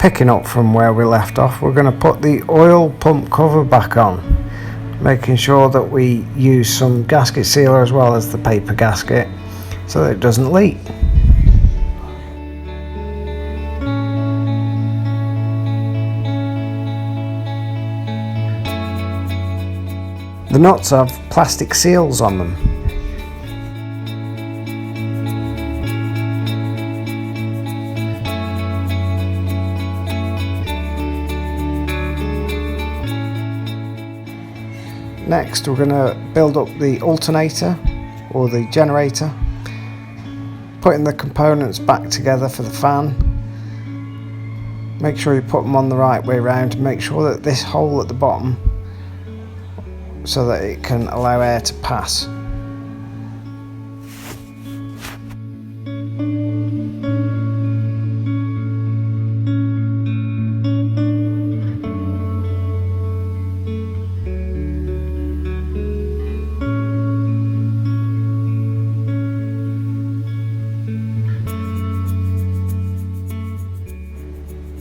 Picking up from where we left off, we're going to put the oil pump cover back on, making sure that we use some gasket sealer as well as the paper gasket so that it doesn't leak. The nuts have plastic seals on them. Next we're going to build up the alternator or the generator, putting the components back together for the fan. Make sure you put them on the right way round, make sure that this hole at the bottom so that it can allow air to pass.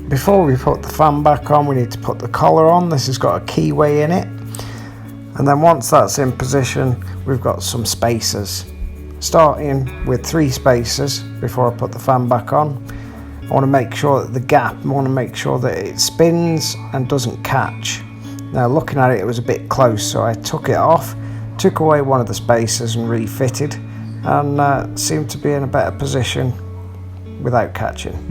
Before we put the fan back on, we need to put the collar on. This has got a keyway in it. And then once that's in position, we've got some spacers. Starting with 3 spacers before I put the fan back on. I want to make sure that the gap, I want to make sure that it spins and doesn't catch. Now looking at it, it was a bit close, so I took it off, took away one of the spacers and refitted, and seemed to be in a better position without catching.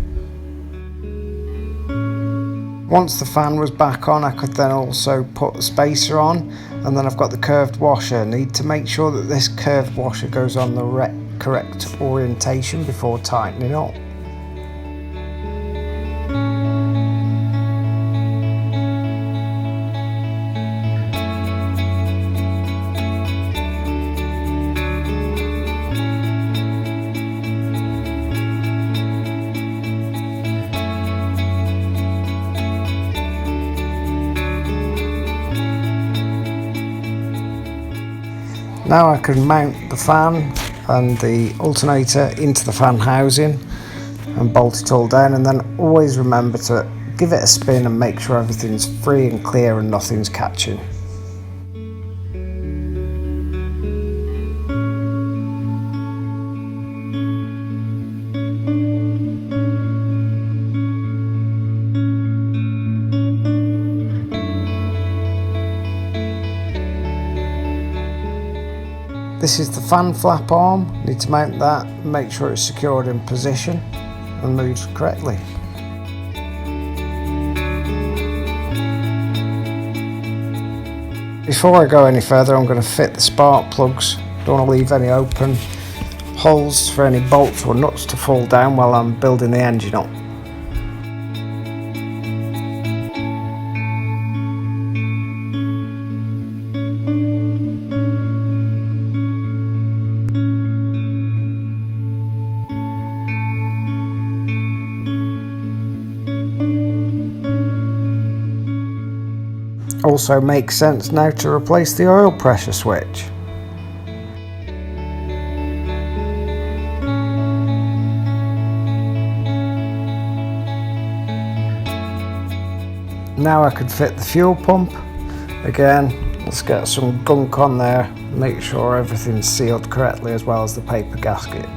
Once the fan was back on, I could then also put the spacer on, and then I've got the curved washer. I need to make sure that this curved washer goes on the correct orientation before tightening up. Now I can mount the fan and the alternator into the fan housing and bolt it all down, and then always remember to give it a spin and make sure everything's free and clear and nothing's catching. This is the fan flap arm. Need to mount that, make sure it's secured in position and moves correctly. Before I go any further, I'm going to fit the spark plugs. Don't want to leave any open holes for any bolts or nuts to fall down while I'm building the engine up. Also makes sense now to replace the oil pressure switch. Now I could fit the fuel pump. Again, let's get some gunk on there, make sure everything's sealed correctly as well as the paper gasket.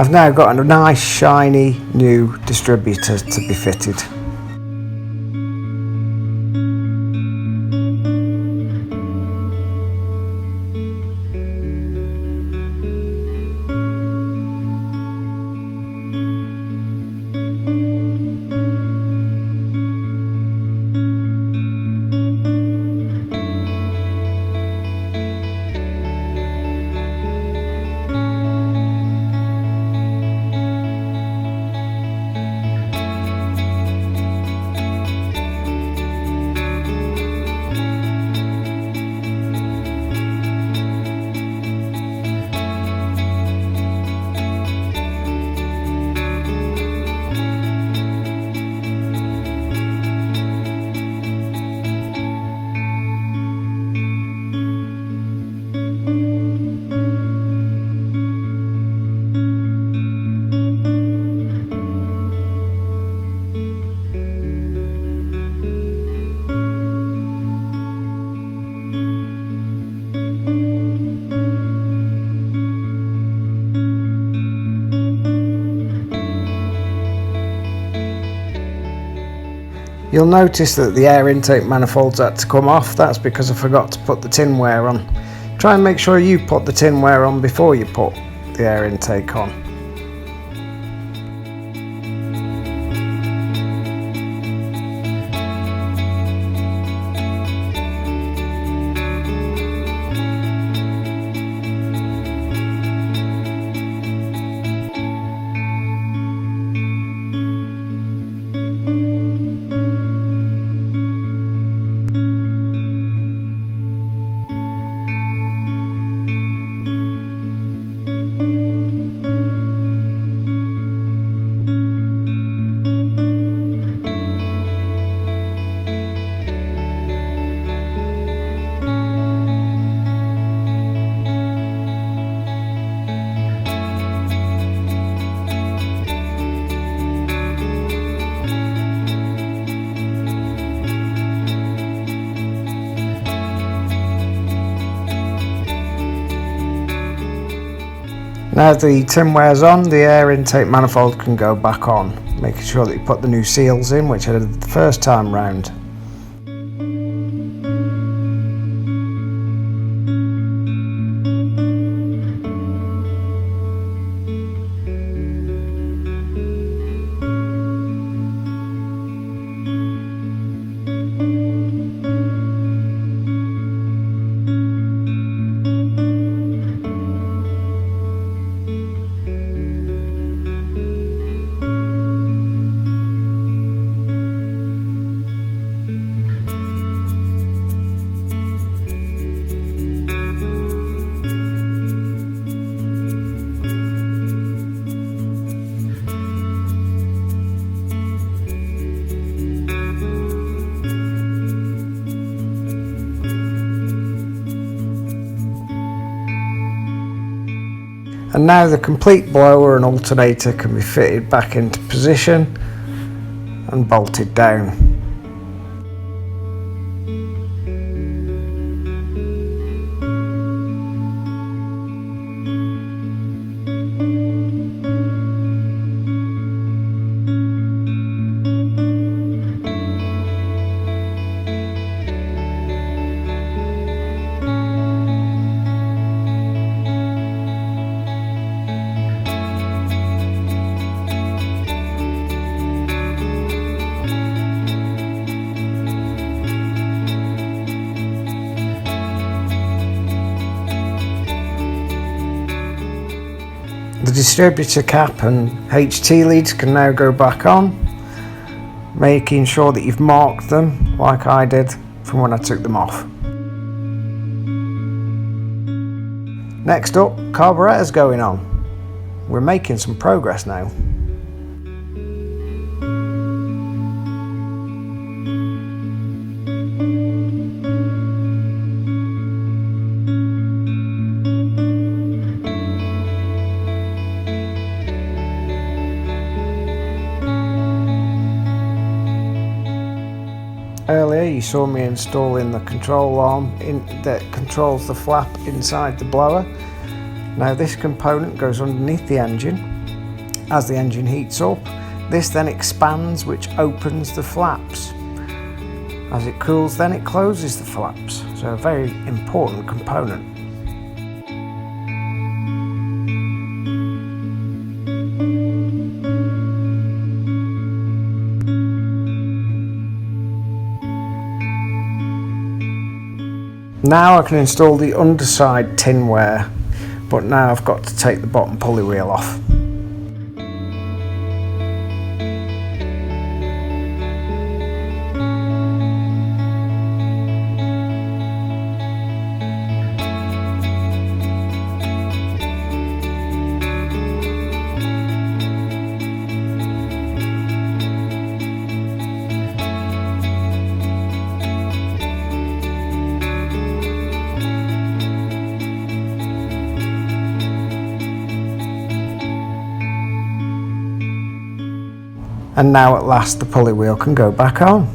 I've now got a nice shiny new distributor to be fitted. You'll notice that the air intake manifolds had to come off. That's because I forgot to put the tin ware on. Try and make sure you put the tin ware on before you put the air intake on. Now the tin ware's on, the air intake manifold can go back on, making sure that you put the new seals in, which I did the first time round. And now the complete blower and alternator can be fitted back into position and bolted down. The distributor cap and HT leads can now go back on, making sure that you've marked them like I did from when I took them off. Next up, carburettor's going on. We're making some progress now. Earlier you saw me installing the control arm that controls the flap inside the blower. Now this component goes underneath the engine as the engine heats up. This then expands, which opens the flaps. As it cools, then it closes the flaps. So a very important component. Now I can install the underside tin ware, but now I've got to take the bottom pulley wheel off. And now at last the pulley wheel can go back on.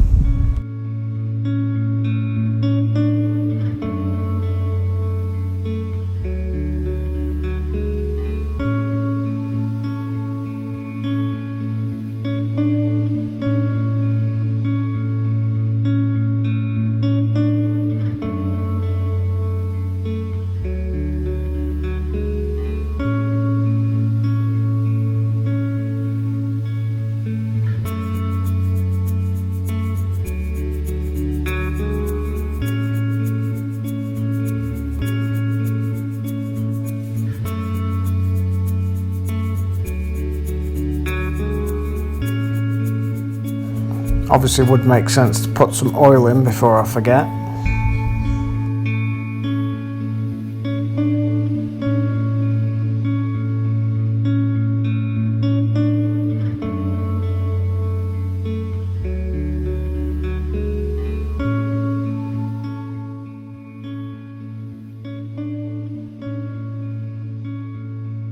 Obviously would make sense to put some oil in before I forget.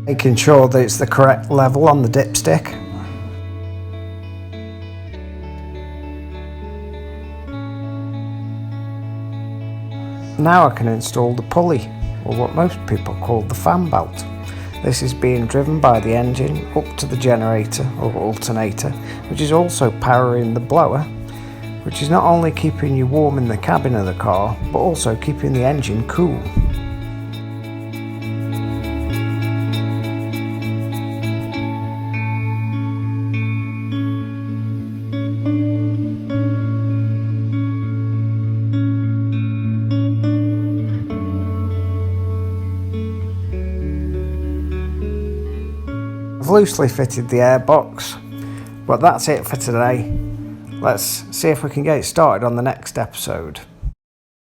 Making sure that it's the correct level on the dipstick. Now I can install the pulley, or what most people call the fan belt. This is being driven by the engine up to the generator or alternator, which is also powering the blower, which is not only keeping you warm in the cabin of the car, but also keeping the engine cool. I've loosely fitted the airbox, but that's it for today. Let's see if we can get it started on the next episode.